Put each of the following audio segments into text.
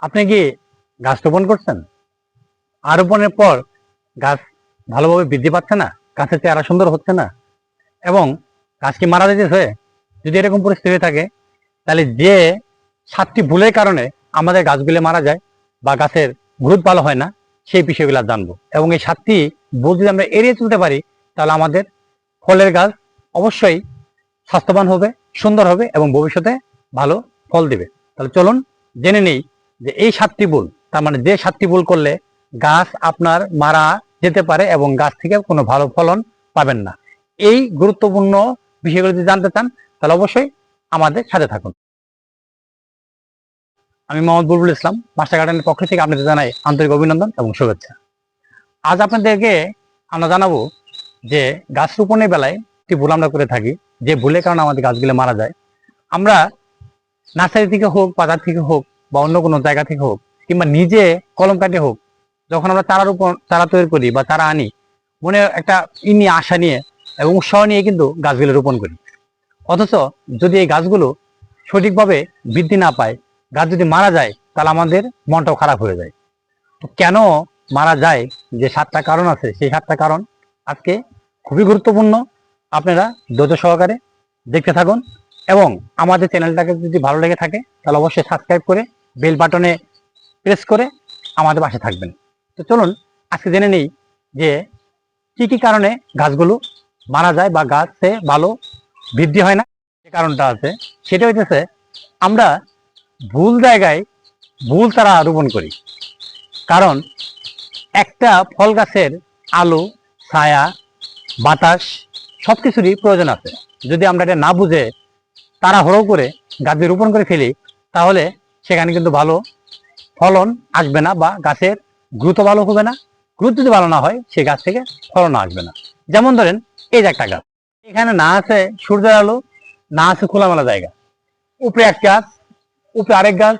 আপনি কি গাছ রোপণ করছেন? আর রোপণের পর গাছ ভালোভাবে বৃদ্ধি পাচ্ছে না, গাছের চেহারা সুন্দর হচ্ছে না এবং গাছ কি মারা যেতেছে? যদি এরকম পরিস্থিতি থাকে, তাহলে যে 7টি ভুলের কারণে আমাদের গাছগুলো মারা যায় বা গাছের গ্রোথ ভালো হয় না, সেই বিষয়গুলো জানবো। এবং এই 7টি ভুল যদি আমরা এড়িয়ে চলতে পারি, তাহলে আমাদের ফলের গাছ অবশ্যই স্বাস্থ্যবান হবে, সুন্দর হবে এবং ভবিষ্যতে ভালো ফল দিবে। তাহলে চলুন জেনে নেই যে এই 7টি ভুল, তার মানে যে 7টি ভুল করলে গাছ আপনার মারা যেতে পারে এবং গাছ থেকে কোনো ভালো ফলন পাবেন না। এই গুরুত্বপূর্ণ বিষয়গুলো যদি জানতে চান, তাহলে অবশ্যই আমাদের সাথে থাকুন। আমি মোহাম্মদ বুলবুল ইসলাম, মাস্টার গার্ডেনের পক্ষ থেকে আপনাদের জানাই আন্তরিক অভিনন্দন এবং শুভেচ্ছা। আজ আপনাদেরকে আমরা জানাবো যে গাছ রোপণের বেলায় একটি ভুল আমরা করে থাকি, যে ভুলের কারণে আমাদের গাছগুলো মারা যায়। আমরা নার্সারি থেকে হোক, বাজার থেকে হোক বা অন্য কোনো জায়গা থেকে হোক কিংবা নিজে কলম কাটে হোক, যখন আমরা চারা তৈরি করি বা চারা আনি, মনে একটা নিয়ে আশা নিয়ে এবং উৎসাহ নিয়ে কিন্তু গাছগুলো রোপণ করি। অথচ যদি এই গাছগুলো সঠিকভাবে বৃদ্ধি না পায়, গাছ যদি মারা যায়, তাহলে আমাদের মনটাও খারাপ হয়ে যায়। তো কেন মারা যায়, যে 7টা কারণ আছে, সেই 7টা কারণ আজকে খুবই গুরুত্বপূর্ণ। আপনারা ধৈর্য সহকারে দেখতে থাকুন এবং আমাদের চ্যানেলটাকে যদি ভালো লেগে থাকে, তাহলে অবশ্যই সাবস্ক্রাইব করে বেল বাটনে প্রেস করে আমাদের পাশে থাকবেন। তো চলুন আজকে জেনে নেই যে কি কি কারণে গাছগুলো মারা যায় বা গাছে ভালো বৃদ্ধি হয় না। যে কারণটা আছে সেটা হইতেছে, আমরা ভুল জায়গায় ভুল চারা রোপণ করি। কারণ একটা ফল গাছের আলো, ছায়া, বাতাস সবকিছুরই প্রয়োজন আছে। যদি আমরা এটা না বুঝে তাড়াহুড়ো করে গাছ রোপণ করে ফেলি, তাহলে সেখানে কিন্তু ভালো ফলন আসবে না বা গাছের গ্রোথ ভালো হবে না। গ্রোথ যদি ভালো না হয়, সেই গাছ থেকে ফলন আসবে না। যেমন ধরেন, এই যে একটা গাছ, এখানে না আছে সূর্যের আলো, না আছে খোলামেলা জায়গা, উপরে এক গাছ, উপরে আরেক গাছ,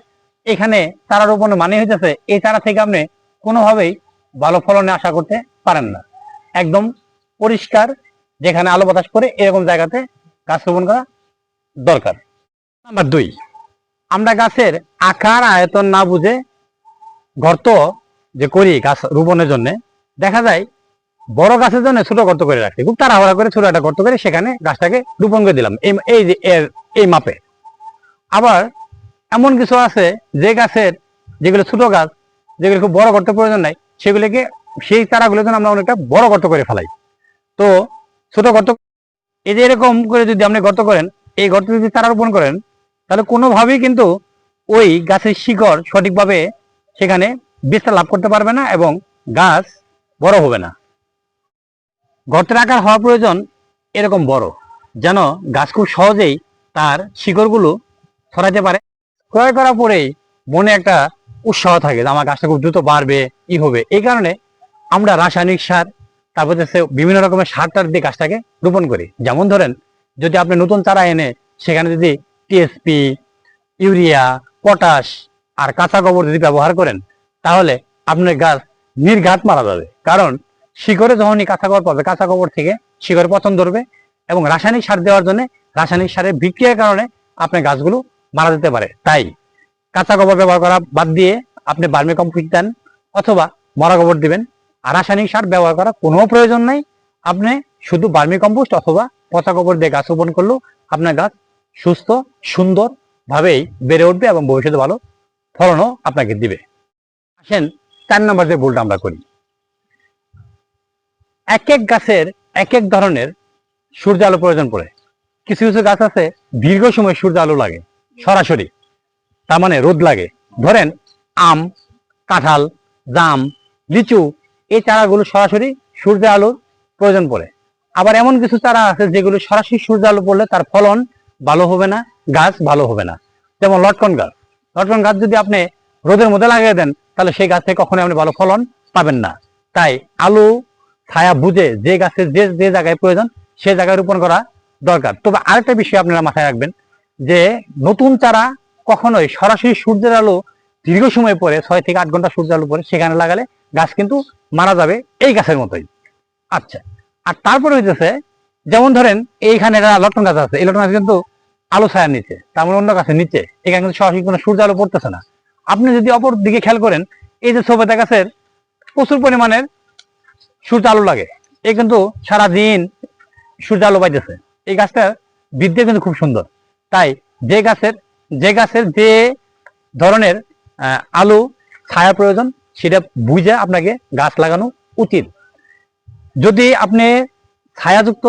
এখানে চারা রোপণের মানে হইতেছে এই চারা থেকে আপনি কোনোভাবেই ভালো ফলনে আশা করতে পারেন না। একদম পরিষ্কার, যেখানে আলো বাতাস করে, এরকম জায়গাতে গাছ রোপণ করা দরকার। নাম্বার 2, আমরা গাছের আকার আয়তন না বুঝে গর্ত যে করি গাছ রোপণের জন্য, দেখা যায় বড় গাছের জন্য ছোট গর্ত করে রাখছি, খুব তাড়াহুড়া করে ছোট একটা গর্ত করে সেখানে গাছটাকে রোপণ করে দিলাম এই যে এই মাপে। আবার এমন কিছু আছে যে গাছের, যেগুলো ছোট গাছ, যেগুলো খুব বড় গর্ত প্রয়োজন নাই, সেগুলিকে সেই চারাগুলোর জন্য আমরা অনেকটা বড় গর্ত করে ফেলাই। তো ছোট গর্ত, এই যে এরকম করে যদি আপনি গর্ত করেন, এই গর্ত যদি চারা রোপণ করেন, তাহলে কোনোভাবেই কিন্তু ওই গাছের শিকড় সঠিকভাবে সেখানে বিস্তার লাভ করতে পারবে না এবং গাছ বড় হবে না। গর্তের আকার হওয়া প্রয়োজন এরকম বড়, যেন গাছ খুব সহজেই তার শিকড়গুলো ছড়াতে পারে। ক্রয় করার পরেই মনে একটা উৎসাহ থাকে যে আমার গাছটা খুব দ্রুত বাড়বে, ই হবে। এই কারণে আমরা রাসায়নিক সার, তারপর হচ্ছে বিভিন্ন রকমের সার টার দিয়ে গাছটাকে রোপণ করি। যেমন ধরেন, যদি আপনি নতুন চারা এনে সেখানে যদি টিএসপি, ইউরিয়া, পটাশ আর কাঁচা গোবর যদি ব্যবহার করেন, তাহলে আপনার গাছ নির্ঘাত মারা যাবে। কারণ শিকড়ে যখনই কাঁচা গোবর পাবে, কাঁচা গোবর থেকে শিকড়ে পতন ধরবে এবং রাসায়নিক সার দেওয়ার জন্য রাসায়নিক সারের বিক্রিয়ার কারণে আপনার গাছগুলো মারা যেতে পারে। তাই কাঁচা গোবর ব্যবহার করা বাদ দিয়ে আপনি ভার্মি কম্পোস্ট দেন অথবা মরা গোবর দিবেন। আর রাসায়নিক সার ব্যবহার করা কোনো প্রয়োজন নাই। আপনি শুধু ভার্মি কম্পোস্ট অথবা পচা গোবর দিয়ে গাছ রোপণ করলেও আপনার গাছ সুস্থ, সুন্দর ভাবেই বেড়ে উঠবে এবং ভবিষ্যতে ভালো ফলনও আপনাকে দিবে। আসেন 4 নম্বর যে ভুলটা আমরা করি, এক এক গাছের এক এক ধরনের সূর্য আলো প্রয়োজন পড়ে। কিছু কিছু গাছ আছে দীর্ঘ সময় সূর্য আলো লাগে, সরাসরি, তার মানে রোদ লাগে। ধরেন আম, কাঁঠাল, জাম, লিচু, এই চারাগুলো সরাসরি সূর্য আলোর প্রয়োজন পড়ে। আবার এমন কিছু চারা আছে যেগুলো সরাসরি সূর্য আলো পড়লে তার ফলন ভালো হবে না, গাছ ভালো হবে না। যেমন লটকন গাছ, লটকন গাছ যদি আপনি রোদের মধ্যে লাগিয়ে দেন, তাহলে সেই গাছ থেকে কখনোই আপনি ভালো ফলন পাবেন না। তাই আলো ছায়া বুঝে যে গাছের যে যে জায়গায় প্রয়োজন সেই জায়গায় রোপণ করা দরকার। তবে আরেকটা বিষয় আপনারা মাথায় রাখবেন, যে নতুন চারা কখনোই সরাসরি সূর্যের আলো দীর্ঘ সময় পরে 6 থেকে 8 ঘন্টা সূর্য আলো পরে সেখানে লাগালে গাছ কিন্তু মারা যাবে, এই গাছের মতোই। আচ্ছা, আর তারপরে হইতেছে, যেমন ধরেন এইখানে একটা লটকন গাছ আছে, এই লটকন গাছ কিন্তু আলো ছায়ার নিচে, তার মানে অন্য গাছের নিচে, এখানে কিন্তু সরাসরি কোনো সূর্য আলো পড়তেছে না। আপনি যদি অপর দিকে খেয়াল করেন, এই যে সবেদা গাছের প্রচুর পরিমাণের সূর্য আলো লাগে, এই কিন্তু সারাদিন সূর্য আলো পাইতেছে, এই গাছটা বৃদ্ধি কিন্তু খুব সুন্দর। তাই যে গাছের যে ধরনের আলো ছায়া প্রয়োজন সেটা বুঝে আপনাকে গাছ লাগানো উচিত। যদি আপনি ছায়াযুক্ত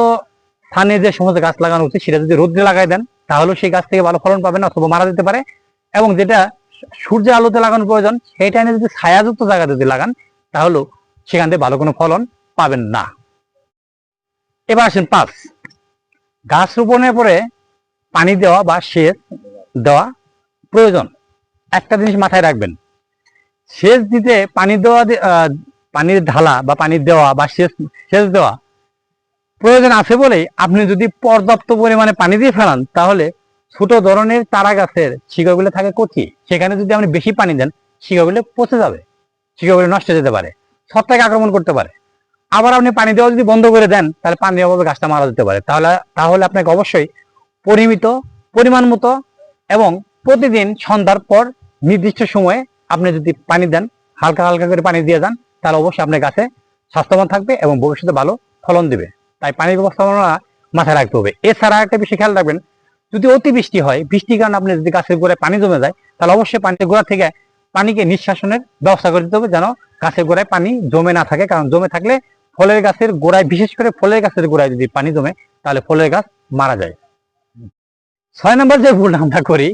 স্থানে যে সমস্ত গাছ লাগানো উচিত সেটা যদি রোদ্রে লাগাই দেন, তাহলে সেই গাছ থেকে ভালো ফলন পাবেন অথবা মারা যেতে পারে। এবং যেটা সূর্যের আলোতে লাগানো প্রয়োজন সেইটা এনে যদি ছায়াযুক্ত জায়গা যদি লাগান, তাহলে সেখান থেকে ভালো কোনো ফলন পাবেন না। এবার আসেন 5, গাছ রোপণের পরে পানি দেওয়া বা সেচ দেওয়া প্রয়োজন। একটা জিনিস মাথায় রাখবেন, সেচ দিতে পানির ঢালা বা পানি দেওয়া বা সেচ দেওয়া প্রয়োজন আছে বলেই আপনি যদি পর্যাপ্ত পরিমাণে পানি দিয়ে ফেলান, তাহলে ছোট ধরনের চারা গাছের শিকড়গুলো থাকে কচি, সেখানে যদি আপনি বেশি পানি দেন শিকড়গুলো পচে যাবে, শিকড়গুলো নষ্ট হয়ে যেতে পারে, ছত্রাক আক্রমণ করতে পারে। আবার আপনি পানি দেওয়া যদি বন্ধ করে দেন, তাহলে পানির অভাবে গাছটা মারা যেতে পারে। তাহলে আপনাকে অবশ্যই পরিমাণ মতো এবং প্রতিদিন সন্ধ্যার পর নির্দিষ্ট সময়ে আপনি যদি পানি দেন, হালকা হালকা করে পানি দিয়ে যান, তাহলে অবশ্যই আপনার গাছে স্বাস্থ্যবান থাকবে এবং ভবিষ্যতে ভালো ফলন দিবে। তাই পানির ব্যবস্থাপনা মাথায় রাখতে হবে। এছাড়া একটা বিষয় খেয়াল রাখবেন, যদি অতি বৃষ্টি হয়, বৃষ্টির কারণে আপনি যদি গাছের গোড়ায় পানি জমে যায়, তাহলে অবশ্যই পানির গোড়া থেকে পানিকে নিষ্কাশনের ব্যবস্থা করে দিতে হবে, যেন গাছের গোড়ায় পানি জমে না থাকে। কারণ জমে থাকলে ফলের গাছের গোড়ায়, বিশেষ করে ফলের গাছের গোড়ায় যদি পানি জমে, তাহলে ফলের গাছ মারা যায়। 6 নম্বর যে ভুলটা আমরা করি,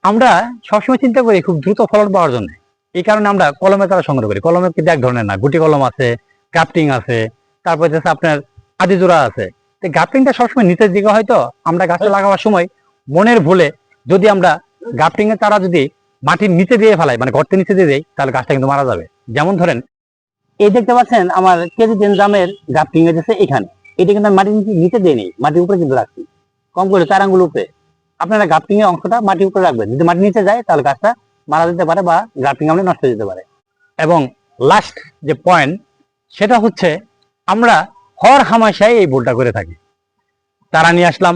আমরা সবসময় চিন্তা করি খুব দ্রুত ফলন পাওয়ার জন্য। এই কারণে আমরা কলমে চারা সংগ্রহ করি। কলমে কিন্তু এক ধরনের না, গুটি কলম আছে, গ্রাফটিং আছে, তারপর হচ্ছে আপনার আদি জোড়া আছে। গ্রাফটিংটা সবসময় নিচের দিকে, হয়তো আমরা গাছে লাগাবার সময় মনের ভুলে যদি আমরা গ্রাফটিং এর চারা যদি মাটির নিচে দিয়ে ফেলাই, মানে গর্তের নিচে দিয়ে দেই, তাহলে গাছটা কিন্তু মারা যাবে। যেমন ধরেন, এই দেখতে পাচ্ছেন আমার কেজি ডেনজামের গ্রাফটিং হয়েছে এখানে, এটা কিন্তু মাটির নিচে দিয়ে নেই, মাটির উপরে কিন্তু রাখছি, কম করে 4 আঙ্গুল উপরে। আপনারা গ্রাফটিং এর অংশটা মাটির উপরে রাখবেন, যদি মাটির নিচে যায় তাহলে গাছটা মারা যেতে পারে বা গ্রাফটিং আপনি নষ্ট হয়ে যেতে পারে। এবং লাস্ট যে পয়েন্ট, সেটা হচ্ছে আমরা হর হামেশাই এই ভুলটা করে থাকি। চারা নিয়ে আসলাম,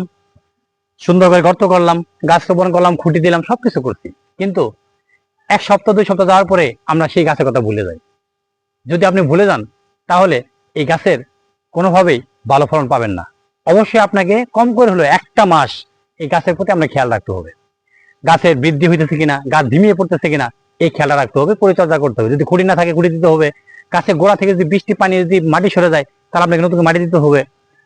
সুন্দর করে গর্ত করলাম, গাছ রোপণ করলাম, খুঁটি দিলাম, সবকিছু করছি, কিন্তু 1 সপ্তাহ 2 সপ্তাহ যাওয়ার পরে আমরা সেই গাছের কথা ভুলে যাই। যদি আপনি ভুলে যান, তাহলে এই গাছের কোনোভাবেই ভালো ফলন পাবেন না। অবশ্যই আপনাকে কম করে হলো 1টা মাস এই গাছের প্রতি আমরা খেয়াল রাখতে হবে। গাছের বৃদ্ধি হইতেছে কিনা, গাছ ঝিমিয়ে পড়তেছে কিনা, এই খেয়ালটা রাখতে হবে, পরিচর্যা করতে হবে। যদি খুঁটি না থাকে খুঁটি দিতে হবে। গাছের গোড়া থেকে যদি বৃষ্টি পানি যদি মাটি সরে যায়, তাহলে আপনাকে নতুন মাটি দিতে হবে।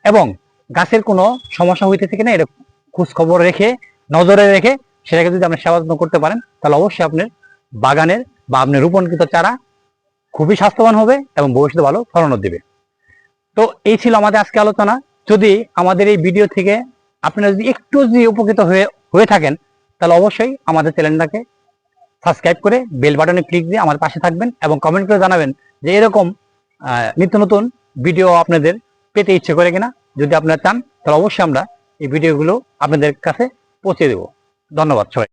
এবং গাছের কোনো সমস্যা হইতেছে কিনা এটা খোঁজ খবর রেখে, নজরে রেখে সেটাকে যদি আপনি সেবা যত্ন করতে পারেন, তাহলে অবশ্যই আপনার বাগানের বা আপনার রোপণকৃত চারা খুবই স্বাস্থ্যবান হবে এবং ভবিষ্যতে ভালো ফলনও দিবে। তো এই ছিল আমাদের আজকে আলোচনা। যদি আমাদের এই ভিডিও থেকে আপনারা যদি একটু যদি উপকৃত হয়ে থাকেন, তাহলে অবশ্যই আমাদের চ্যানেলটাকে সাবস্ক্রাইব করে বেল বাটনে ক্লিক দিয়ে আমার পাশে থাকবেন এবং কমেন্ট করে জানাবেন যে এরকম নিত্য নতুন ভিডিও আপনাদের পেতে ইচ্ছে করে কিনা। যদি আপনারা চান, তাহলে অবশ্যই আমরা এই ভিডিওগুলো আপনাদের কাছে পৌঁছে দেব। ধন্যবাদ সবাই।